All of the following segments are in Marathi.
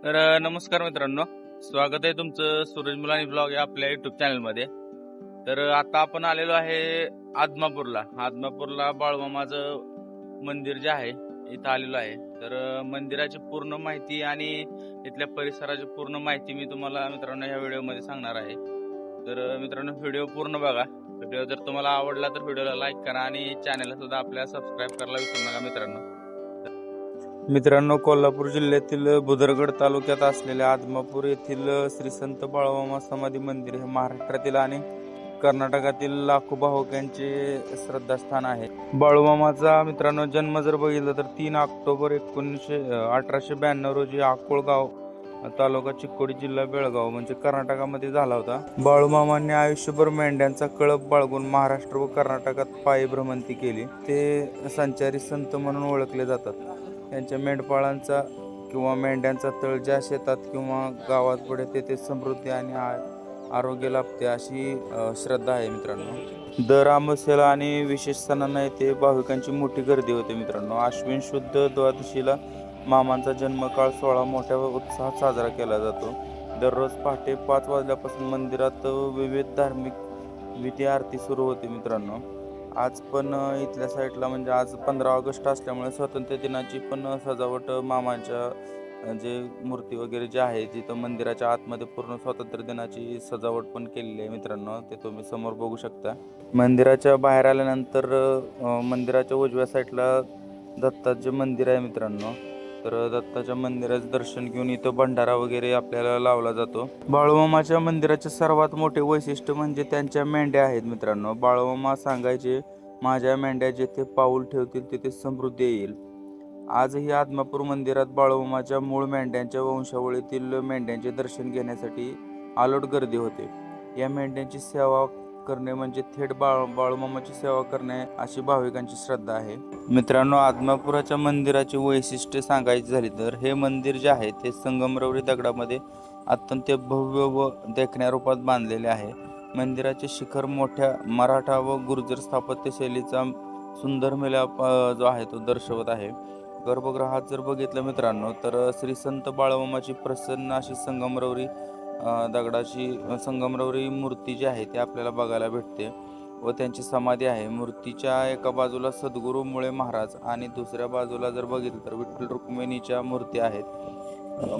नमस्कार मित्रांनो, स्वागत आहे तुमचं सूरज मुलानी ब्लॉग या आपल्या युट्यूब चॅनलमध्ये. तर आता आपण आलेलो आहे आदमापूरला बाळूमामाचं मंदिर जे आहे इथं आलेलो आहे. तर मंदिराची पूर्ण माहिती आणि इथल्या परिसराची पूर्ण माहिती मी तुम्हाला मित्रांनो ह्या व्हिडिओमध्ये सांगणार आहे. तर मित्रांनो, व्हिडिओ पूर्ण बघा. व्हिडिओ जर तुम्हाला आवडला तर व्हिडिओला लाईक करा आणि चॅनलला सुद्धा आपल्या सबस्क्राईब करायला विसरू नका मित्रांनो, कोल्हापूर जिल्ह्यातील भुदरगड तालुक्यात असलेल्या आदमापूर येथील श्री संत बाळूमामा समाधी मंदिर हे महाराष्ट्रातील आणि कर्नाटकातील लाखो भाविकांचे श्रद्धास्थान आहे. बाळूमामाचा मित्रांनो जन्म जर बघितला तर 3 ऑक्टोबर 1892 रोजी अकोळगाव तालुका चिक्कोडी जिल्हा बेळगाव म्हणजे कर्नाटकामध्ये झाला होता. बाळूमामांनी आयुष्यभर मेंढ्यांचा कळप बाळगून महाराष्ट्र व कर्नाटकात पायी भ्रमंती केली. ते संचारी संत म्हणून ओळखले जातात. त्यांच्या मेंढपाळांचा किंवा मेंढ्यांचा तळ ज्या शेतात किंवा गावात पडे तेथे समृद्धी आणि आरोग्य लाभते अशी श्रद्धा आहे मित्रांनो. दर अमावस्येला आणि विशेष सणांना येथे भाविकांची मोठी गर्दी होते मित्रांनो. अश्विन शुद्ध द्वादशीला मामांचा जन्मकाळ सोहळा मोठ्या उत्साहात साजरा केला जातो. दररोज पहाटे 5 वाजल्यापासून मंदिरात विविध धार्मिक विधी आरती सुरू होते मित्रांनो. आज पण इथल्या साईडला म्हणजे आज 15 ऑगस्ट असल्यामुळे स्वातंत्र्य दिनाची पण सजावट मामांच्या जे मूर्ती वगैरे जे आहे तिथं मंदिराच्या आतमध्ये पूर्ण स्वातंत्र्य दिनाची सजावट पण केलेली आहे मित्रांनो. ते तुम्ही समोर बघू शकता. मंदिराच्या बाहेर आल्यानंतर मंदिराच्या उजव्या साईडला दत्ताचे मंदिर आहे मित्रांनो. तर दत्ताच्या मंदिराचं दर्शन घेऊन इथं भंडारा वगैरे आपल्याला लावला जातो. बाळूमामाच्या मंदिराचे सर्वात मोठे वैशिष्ट्य म्हणजे त्यांच्या मेंढ्या आहेत मित्रांनो. बाळूमामा सांगायचे, माझ्या मेंढ्या जेथे पाऊल ठेवतील तिथे समृद्धी येईल. आजही आदमापूर मंदिरात बाळूमामाच्या मूळ मेंढ्यांच्या वंशावळीतील मेंढ्यांचे दर्शन घेण्यासाठी अलोट गर्दी होते. या मेंढ्यांची सेवा करणे म्हणजे थेट बाळूमामाची सेवा करणे अशी भाविकांची श्रद्धा आहे मित्रांनो. आदमापुराच्या मंदिराची वैशिष्ट्ये सांगायची झाली तर हे मंदिर जे आहे ते संगमरवरी दगडामध्ये अत्यंत भव्य व देखण्या रूपात बांधलेले आहे. मंदिराचे शिखर मोठ्या मराठा व गुर्जर स्थापत्य शैलीचा सुंदर मिलाप जो आहे तो दर्शवत आहे. गर्भगृहात जर बघितलं मित्रांनो तर श्री संत बाळूमामाची प्रसन्न अशी संगमरवरी मूर्ती जी आहे ती आपल्याला बघायला भेटते व त्यांची समाधी आहे. मूर्तीच्या एका बाजूला सद्गुरू मुळे महाराज आणि दुसऱ्या बाजूला जर बघितलं तर विठ्ठल रुक्मिणीच्या मूर्ती आहेत.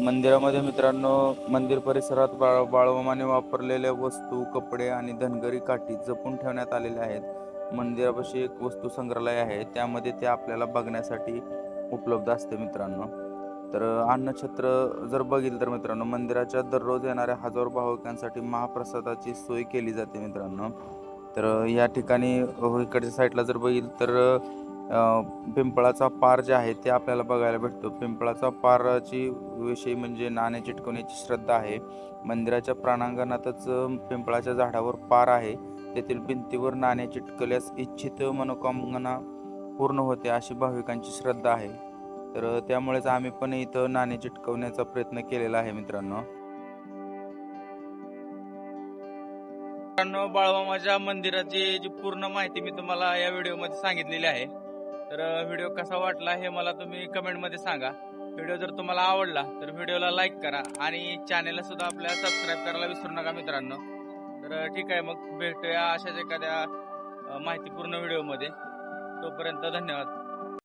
मंदिरामध्ये मित्रांनो मंदिर परिसरात बाळूमामाने वापरलेल्या वस्तू, कपडे आणि धनगरी काठी जपून ठेवण्यात आलेल्या आहेत. मंदिरापाशी एक वस्तू संग्रहालय आहे, त्यामध्ये ते आपल्याला बघण्यासाठी उपलब्ध असते मित्रांनो. तर अन्नछत्र जर बघितलं तर मित्रांनो मंदिराच्या दररोज येणाऱ्या हजारो भाविकांसाठी महाप्रसादाची सोय केली जाते मित्रांनो. तर या ठिकाणी इकडच्या साईडला जर बघितलं तर पिंपळाचा पार जे आहे ते आपल्याला बघायला भेटतो. पिंपळाचा पाराची विषयी म्हणजे नाणे चिटकवण्याची श्रद्धा आहे. मंदिराच्या प्रांगणातच पिंपळाच्या झाडावर पार आहे. तेथील भिंतीवर नाणे चिटकल्यास इच्छित मनोकामना पूर्ण होते अशी भाविकांची श्रद्धा आहे. तर त्यामुळेच आम्ही पण इथं नाणे चिटकवण्याचा प्रयत्न केलेला आहे मित्रांनो. बाळूमामाच्या मंदिराची जी पूर्ण माहिती मी तुम्हाला या व्हिडिओमध्ये सांगितलेली आहे. तर व्हिडिओ कसा वाटला हे मला तुम्ही कमेंटमध्ये सांगा. व्हिडिओ जर तुम्हाला आवडला तर व्हिडिओला लाईक करा आणि चॅनलला सुद्धा आपल्याला सबस्क्राईब करायला विसरू नका मित्रांनो. तर ठीक आहे, मग भेटूया अशाच एखाद्या माहितीपूर्ण व्हिडिओमध्ये. तोपर्यंत धन्यवाद.